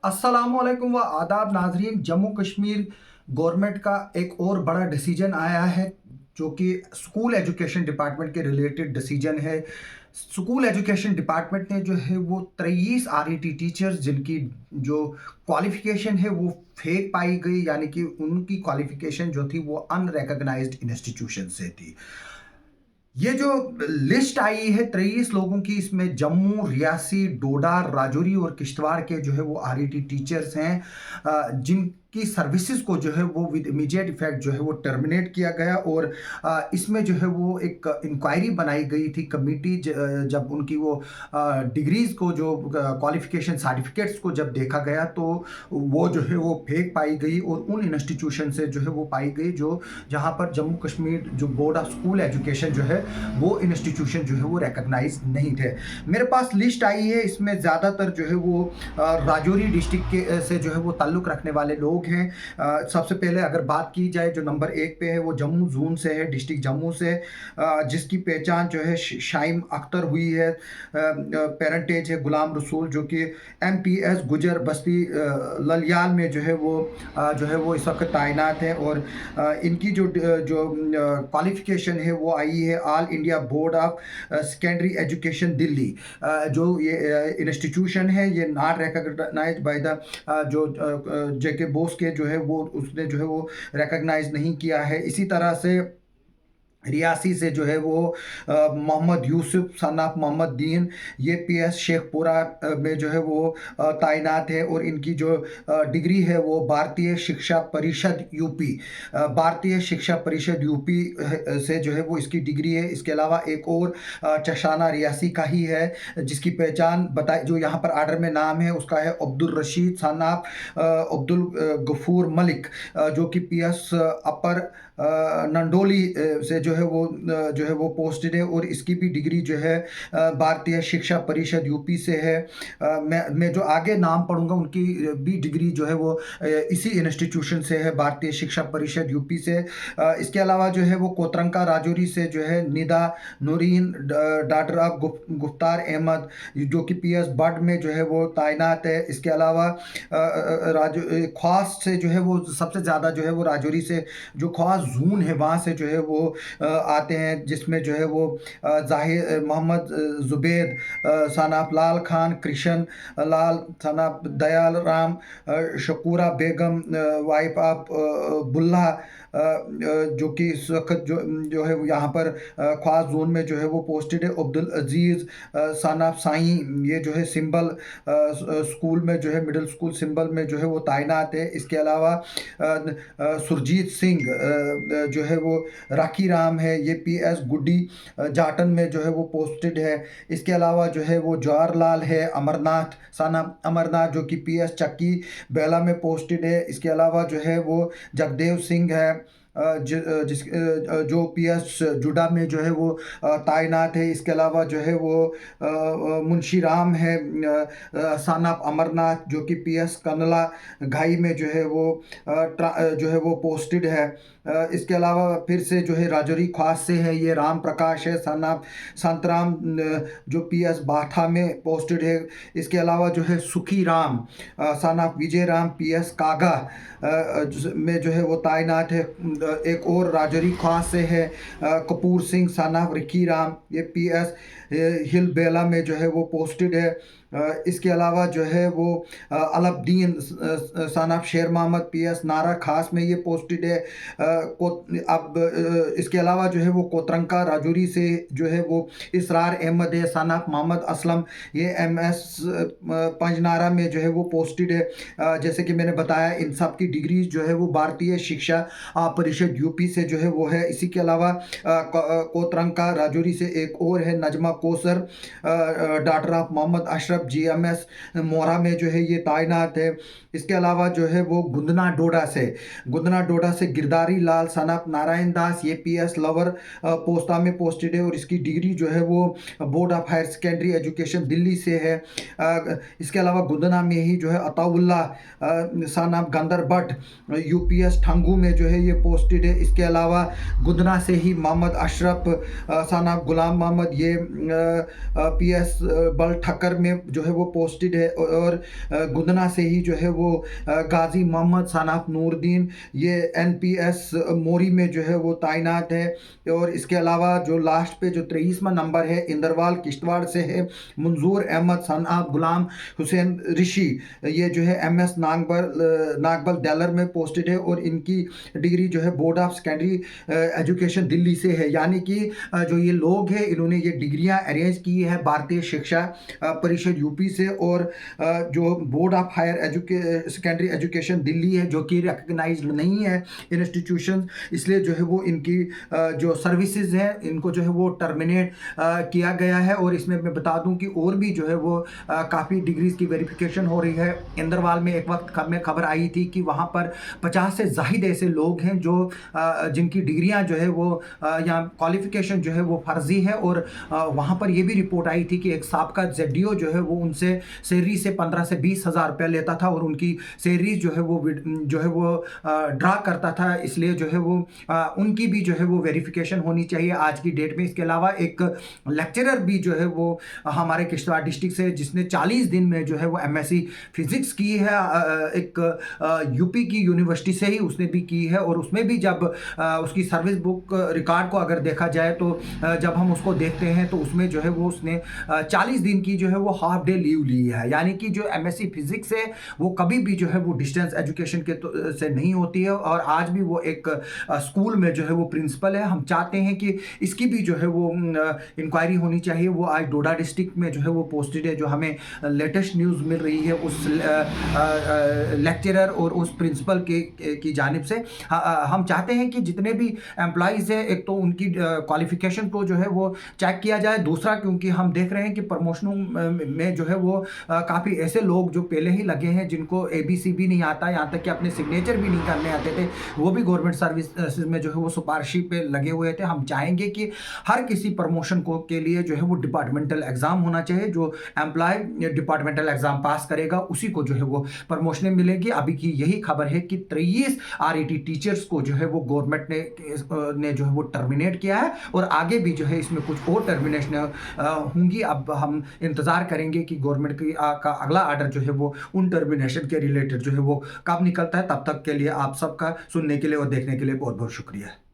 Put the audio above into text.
अस्सलामुअलैकुम व आदाब नाजरीन। जम्मू कश्मीर गवर्नमेंट का एक और बड़ा डिसीजन आया है जो कि स्कूल एजुकेशन डिपार्टमेंट के रिलेटेड डिसीजन है। स्कूल एजुकेशन डिपार्टमेंट ने जो है वो 23 आरईटी टीचर्स जिनकी जो क्वालिफिकेशन है वो फेक पाई गई, यानी कि उनकी क्वालिफिकेशन जो थी वो अनरिकॉग्नाइज्ड इंस्टीट्यूशन से थी। ये जो लिस्ट आई है 23 लोगों की, इसमें जम्मू, रियासी, डोडा, राजौरी और किश्तवाड़ के जो है वो आरईटी टीचर्स हैं, जिनकी सर्विसेज को जो है वो विद इमीडिएट इफेक्ट जो है वो टर्मिनेट किया गया। और इसमें जो है वो एक इंक्वायरी बनाई गई थी कमेटी, जब उनकी वो डिग्रीज को जो क्वालिफिकेशन सर्टिफिकेट्स को जब देखा गया तो वो जो है वो फेक पाई गई और उन इंस्टीट्यूशन से जो है वो पाई गई जो जहाँ पर जम्मू कश्मीर जो बोर्ड ऑफ स्कूल एजुकेशन जो है वो इंस्टीट्यूशन जो है वो रिकॉग्नाइज नहीं थे। मेरे पास लिस्ट आई है, इसमें ज़्यादातर जो है वो राजौरी डिस्ट्रिक्ट के से जो है वो ताल्लुक़ रखने वाले लोग हैं। सबसे पहले अगर बात की जाए, जो नंबर 1 पे है वो जम्मू जोन से है, डिस्ट्रिक्ट जम्मू से, जिसकी पहचान जो है शाइम अख्तर हुई है। पेरेंटेज है गुलाम रसूल, जो कि MPS गुजर बस्ती ललियाल में जो है वो इस वक्त तैनात है। और इनकी जो क्वालिफिकेशन है वो आई है all India board of secondary education Delhi. जो ये इंस्टीट्यूशन है ये नॉट रिकॉग्नाइज्ड बाय द जो JK बोस के जो है वो उसने जो है वो रिकॉग्नाइज नहीं किया है। इसी तरह से रियासी से जो है वो मोहम्मद यूसुफ सन ऑफ मोहम्मद दीन, ये PS शेखपुरा में जो है वो तैनात है। और इनकी जो डिग्री है वो भारतीय शिक्षा परिषद यूपी, भारतीय शिक्षा परिषद यूपी से जो है वो इसकी डिग्री है। इसके अलावा एक और चशाना रियासी का ही है, जिसकी पहचान बताई, जो यहाँ पर आर्डर में नाम है उसका है अब्दुल रशीद सन ऑफ अब्दुल गफूर मलिक, जो कि PS अपर नंडोली से जो है वो पोस्टेड है। और इसकी भी डिग्री जो है भारतीय शिक्षा परिषद यूपी से है। मैं जो आगे नाम पढ़ूंगा उनकी भी डिग्री जो है वो इसी इंस्टीट्यूशन से है, भारतीय शिक्षा परिषद यूपी से। इसके अलावा जो है वो कोतरंका राजौरी से जो है निदा नूरीन डॉक्टर ऑफ गुफ्तार अहमद, जो कि PS बड में जो है वो तैनात है। इसके अलावा ख्वास से जो है वो सबसे ज़्यादा जो है वो राजौरी से जो ख्वास जून है वहाँ से जो है वो आते हैं, जिसमें जो है वो जाहिर मोहम्मद जुबैद सनाफ लाल खान, कृष्ण लाल सनाफ दयाल राम, शकूरा बेगम वाइफ ऑफ बुल्ला, जो कि इस वक्त जो है यहाँ पर ख्वास जोन में जो है वो पोस्टेड है। अब्दुल अजीज़ सन ऑफ साईं, ये जो है सिंबल स्कूल में जो है मिडिल स्कूल सिंबल में जो है वो तैनात है। इसके अलावा सुरजीत सिंह जो है वो राखी राम है, ये PS गुड्डी जाटन में जो है वो पोस्टेड है। इसके अलावा जो है वो जवाहरलाल है अमरनाथ सन ऑफ अमरनाथ, जो कि PS चक्की बेला में पोस्टेड है। इसके अलावा जो है वो जगदेव सिंह है, जो PS जुडा में जो है वो तैनात है। इसके अलावा जो है वो मुंशी राम है सन ऑफ अमरनाथ, जो कि PS कनला घाई में जो है वो पोस्टेड है। इसके अलावा फिर से जो है राजौरी ख्वास से है, ये राम प्रकाश है सन ऑफ संतराम, जो PS बाठा में पोस्टेड है। इसके अलावा जो है सुखी Ram son of Vijay Ram, PS कागा में जो है वो तैनात है। एक और राजौरी ख्वास से है Kapoor Singh son of Ricky Ram, ये PS हिल बेला में जो है वो पोस्टेड है। इसके अलावा जो है वो अलबदीन सन ऑफ शेर मोहम्मद PS नारा खास में ये पोस्टेड है। अब इसके अलावा जो है वो कोतरंका राजौरी से जो है वो इसरार अहमद है सन ऑफ मोहम्मद असलम, ये MS पंजनारा में जो है वो पोस्टेड है। जैसे कि मैंने बताया इन सब की डिग्रीज जो है वो भारतीय शिक्षा परिषद यूपी से जो है वो है। इसी के अलावा कोतरंका राजौरी से एक और है Najma Kausar, doctor of Mohammed Ashraf GMS मोरा में जो है ये तैनात है। इसके अलावा जो है वो गुंदना डोडा से गिरधारी लाल सन ऑफ नारायण दास, ये PS लवर पोस्ता में पोस्टेड है। और इसकी डिग्री जो है वो board of higher secondary education Delhi से है। इसके अलावा गुंदना में ही जो है Ataullah son of Gandar Bhat, UPS Thangu में जो है ये पोस्टेड है। इसके अलावा गुंदना से ही मोहम्मद अशरफ सन ऑफ गुलाम मोहम्मद, ये PS बल ठक्कर में जो है वो पोस्टेड है, और गुदना से ही जो है वो गाजी मोहम्मद सनाफ नूरदीन ये एनपीएस मोरी में जो है वो तैनात है। और इसके अलावा जो लास्ट पे जो 23वां नंबर है इंदरवाल किश्तवाड़ से है मंजूर अहमद सनाफ गुलाम हुसैन ऋषि, ये जो है एमएस नागबल डेलर में पोस्टेड है, और इनकी डिग्री जो है board of secondary education Delhi से है। यानी कि जो ये लोग हैं इन्होंने ये डिग्रियां अरेंज की है भारतीय शिक्षा परिषद यूपी से, और जो board of higher secondary education Delhi है जो कि रिकग्नाइज नहीं है इंस्टीट्यूशन, इसलिए जो है वो इनकी जो सर्विसेज हैं इनको जो है वो टर्मिनेट किया गया है। और इसमें मैं बता दूं कि और भी जो है वो काफ़ी डिग्रीज की वेरिफिकेशन हो रही है। इंदरवाल में एक वक्त में खबर आई थी कि वहाँ पर 50 से ज़ाहिद ऐसे लोग हैं जो जिनकी डिग्रियां जो है वो या क्वालिफिकेशन जो है वो फर्जी है, और वहाँ पर ये भी रिपोर्ट आई थी कि एक साबका जेडीओ जो है वो उनसे सैलरी से 15 से 20 हज़ार रुपया लेता था, और उनकी सैलरी जो है वो ड्रा करता था, इसलिए जो है वो उनकी भी जो है वो वेरिफिकेशन होनी चाहिए आज की डेट में। इसके अलावा एक लेक्चरर भी जो है वो हमारे किश्तवाड़ डिस्ट्रिक्ट से जिसने 40 दिन में जो है वो एमएससी फिजिक्स की है, एक यूपी की यूनिवर्सिटी से ही उसने भी की है, और उसमें भी जब उसकी सर्विस बुक रिकॉर्ड को अगर देखा जाए तो जब हम उसको देखते हैं तो उसमें जो है वो उसने 40 दिन की जो है वो हाफ डे लीव ली है। यानी कि जो एमएससी फिजिक्स है वो कभी भी जो है वो डिस्टेंस एजुकेशन के से नहीं होती है, और आज भी वो एक स्कूल में जो है वो प्रिंसिपल है। हम चाहते हैं कि इसकी भी जो है वो इंक्वायरी होनी चाहिए। वो आज डोडा डिस्ट्रिक्ट में जो है वो पोस्टेड है, जो हमें लेटेस्ट न्यूज़ मिल रही है उस लेक्चरर और उस प्रिंसिपल की जानिब से। हम चाहते हैं कि जितने भी एम्प्लॉयज़ हैं एक तो उनकी क्वालिफिकेशन को जो है वो चेक किया जाए, दूसरा क्योंकि हम देख रहे हैं कि प्रमोशनों में जो है वो काफ़ी ऐसे लोग जो पहले ही लगे हैं जिनको एबीसी भी नहीं आता, यहाँ तक कि अपने सिग्नेचर भी नहीं करने आते थे, वो भी गवर्नमेंट सर्विस में जो है वो सिफारिशी पे लगे हुए थे। हम चाहेंगे कि हर किसी प्रमोशन को के लिए जो है वो डिपार्टमेंटल एग्ज़ाम होना चाहिए, जो एम्प्लॉय डिपार्टमेंटल एग्ज़ाम पास करेगा उसी को जो है वो प्रमोशनें मिलेगी। अभी की यही खबर है कि 23 आरईटी टीचर्स को जो है वो गवर्नमेंट ने जो है वो टर्मिनेट किया है, और आगे भी जो है इसमें कुछ और टर्मिनेशन होंगी। अब हम इंतज़ार करेंगे कि गवर्नमेंट का अगला आर्डर जो है वो उन टर्मिनेशन के रिलेटेड जो है वो कब निकलता है। तब तक के लिए आप सबका सुनने के लिए और देखने के लिए बहुत बहुत शुक्रिया।